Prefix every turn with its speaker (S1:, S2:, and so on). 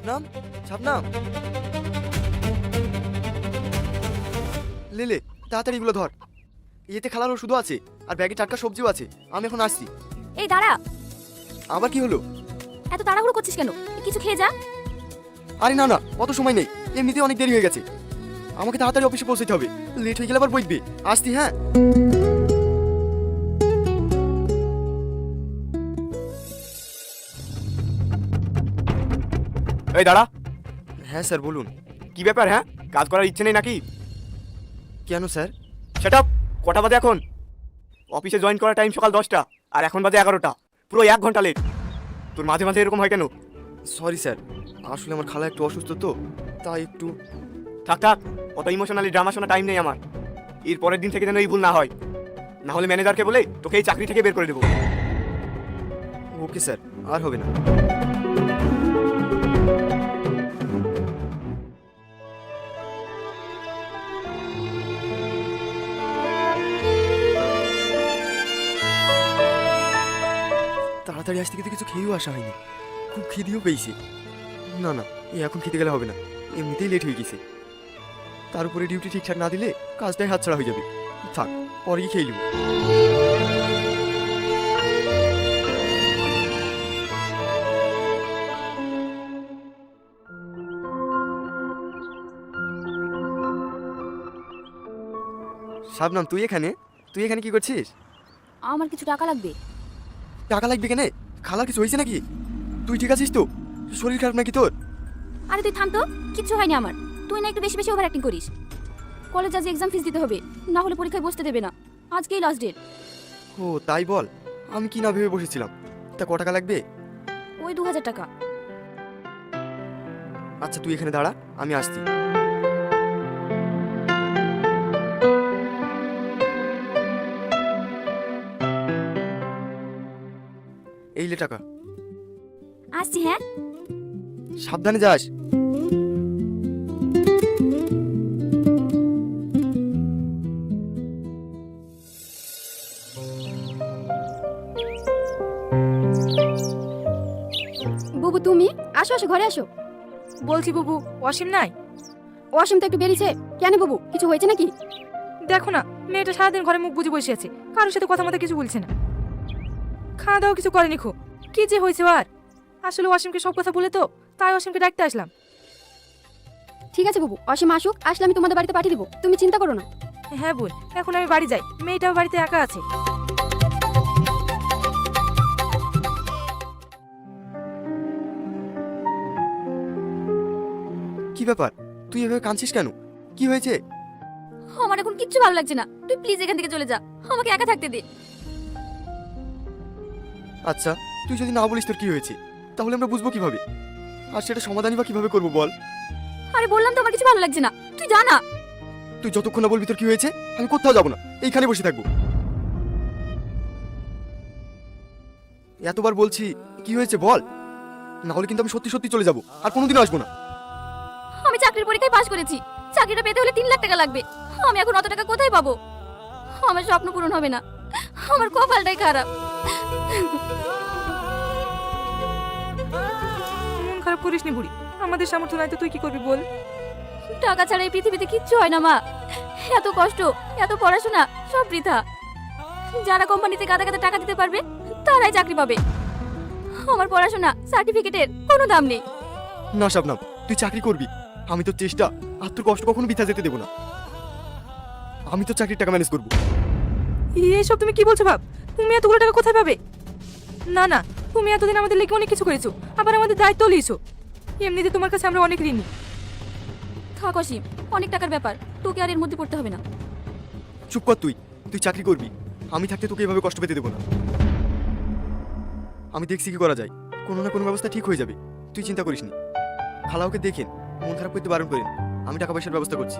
S1: শাবনাম, শাবনাম, লে তাড়াতাড়ি এগুলো ধর। এতে খালার ওষুধও আছে আর ব্যাগে টাটকা সবজিও আছে। আমি এখন আসছি।
S2: এই দাঁড়া,
S1: আবার কি হলো?
S2: এত তাড়াহুড়ো করছিস কেন? কিছু খেয়ে যা।
S1: আরে না না, অত সময় নেই, এমনিতেই অনেক দেরি হয়ে গেছে। আমাকে তাড়াতাড়ি অফিসে পৌঁছতে হবে, লেট হয়ে গেলে আবার বইবে। আসছি, হ্যাঁ।
S3: এই দাঁড়া।
S1: হ্যাঁ স্যার বলুন।
S3: কি ব্যাপার? হ্যাঁ, কাজ করার ইচ্ছে নেই নাকি?
S1: কেন স্যার?
S3: Set up. কটা বাজে এখন? অফিসে জয়েন করার টাইম সকাল 10টা আর এখন বাজে 11টা, পুরো 1 ঘন্টা লেট। তোর মাঝে মাঝে এরকম হয় কেন?
S1: সরি স্যার, আসলে আমার খালা একটু অসুস্থ তো, তাই একটু।
S3: থাক থাক, অত ইমোশনালি ড্রামা শোনা টাইম নেই আমার। এর পরের দিন থেকে যেন এই ভুল না হয়, না হলে ম্যানেজারকে বলে তোকে এই চাকরি থেকে বের করে দেবো।
S1: ওকে স্যার, আর হবে না। তাড়াতাড়ি আসতে কিন্তু কিছু খেয়েও আসা হয়নি, খুব খিদেও পেয়েছে। না না, এখন খেতে গেলে হবে না, এমনিতেই লেট হয়ে গেছে। তার উপরে ডিউটি ঠিকঠাক না দিলে কাজটাই হাতছাড়া হয়ে যাবে। থাক, পরেই খেয়ে নেব। শাবনাম, তুই এখানে কি করছিস?
S2: আমার কিছু টাকা লাগবে।
S1: টাকা লাগবে কেন? খালার কিছু হয়েছে নাকি? তুই ঠিক আছিস তো? শরীর খারাপ নাকি তোর?
S2: আরে তুই থাম তো, কিচ্ছু হয়নি আমার। তুই না একটু বেশি বেশি ওভার অ্যাক্টিং করিস। কলেজ আজ এক্সাম ফিস দিতে হবে, না হলে পরীক্ষায় বসতে দেবে না। আজকেই লাস্ট ডেট।
S1: ও তাই বল, আমি কি না ভেবে বসেছিলাম। তা ক টাকা লাগবে?
S2: ওই 2000 টাকা।
S1: আচ্ছা তুই এখানে দাঁড়া, আমি আসছি। এই লে টাকা।
S2: আসছি, হ্যাঁ।
S1: সাবধানে যাস।
S2: বুবু তুমি আসো, আসো ঘরে আসো।
S4: বলছি বুবু, অসীম নাই?
S2: অসীম তো একটু বেরিয়েছে। কেন বুবু, কিছু হয়েছে নাকি?
S4: দেখো না, মেয়েটা সারাদিন ঘরে মুখ বুজে বসে আছে, কারোর সাথে কথা মতো কিছু বলছে না। খাওয়া দাওয়া কিছু করেনি। খো কি যে হয়েছে আর। আসলে অসীমকে সব কথা বলে তো, তাই অসীমকে ডাকতে আসলাম।
S2: ঠিক আছে বুবু, অসীম আসুক, আসলে আমি তোমাদের বাড়িতে পাঠিয়ে দেবো, তুমি চিন্তা করো না।
S4: হ্যাঁ বোন, এখন আমি বাড়ি যাই, মেয়েটাও বাড়িতে একা আছে।
S1: কি ব্যাপার, তুই এভাবে কাঁদছিস কেন? কি হয়েছে?
S2: আমার এখন কিচ্ছু ভালো লাগছে না, তুই প্লিজ এখান থেকে চলে যা, আমাকে একা থাকতে দে।
S1: আচ্ছা, তুই যদি না বলিস তোর কি হয়েছে, তাহলে আমরা বুঝবো কিভাবে? আর সেটা সমাধানই বা কিভাবে করবো বল?
S2: আরে বললাম তো আমার কিছু ভালো লাগছে না, তুই যা না।
S1: তুই যতক্ষণ না বলবি তোর কি হয়েছে, আমি কোথাও যাবো না, এইখানে বসে থাকবো। এতবার বলছি কি হয়েছে বল, না হলে কিন্তু আমি সত্যি সত্যি চলে যাবো, আর কোনোদিনও আসবো না।
S2: আমি চাকরির পরীক্ষায় পাশ করেছি, চাকরিটা পেতে হলে 3 লাখ টাকা লাগবে। আমি এখন অত টাকা কোথায় পাবো? আমার স্বপ্ন পূরণ হবে না, আমার কপালটাই খারাপ।
S4: মন খারাপ করিস নি বুড়ি, আমাদের সামর্থ্য নাই তো তুই কি করবি বল?
S2: টাকা ছাড়া এই পৃথিবীতে কিচ্ছু হয় না মা। এত কষ্ট, এত পড়াশোনা সব বৃথা। যারা কোম্পানিতে গাদা গাদা টাকা দিতে পারবে তারাই চাকরি পাবে। আমার পড়াশোনা সার্টিফিকেটের কোনো দাম নেই।
S1: না শাবনাম, তুই চাকরি করবি, আমি তোর চেষ্টা আর তোর কষ্ট কখনো বৃথা যেতে দেবো না। আমি তো চাকরির টাকা ম্যানেজ করবো।
S4: এসব তুমি কি বলছো ভাব? তুমি এতগুলো টাকা কোথায় পাবে? না না, তুমি এতদিন আমাদের লেগে অনেক কিছু করেছো, আবার আমাদের দায়িত্ব লিয়েছো। এমনিতে তোমার কাছে আমরা অনেক ঋণী।
S2: থাক অসীম, অনেক টাকার ব্যাপার, তোকে আর এর মধ্যে পড়তে হবে না।
S1: চুপ কর তুই, তুই চাকরি করবি, আমি থাকতে তোকে এভাবে কষ্ট পেতে দেবো না। আমি দেখছি কি করা যায়, কোনো না কোনো ব্যবস্থা ঠিক হয়ে যাবে, তুই চিন্তা করিস নি। খালাওকে দেখেন, মন খারাপ করতে বারণ করেন, আমি টাকা পয়সার ব্যবস্থা করছি।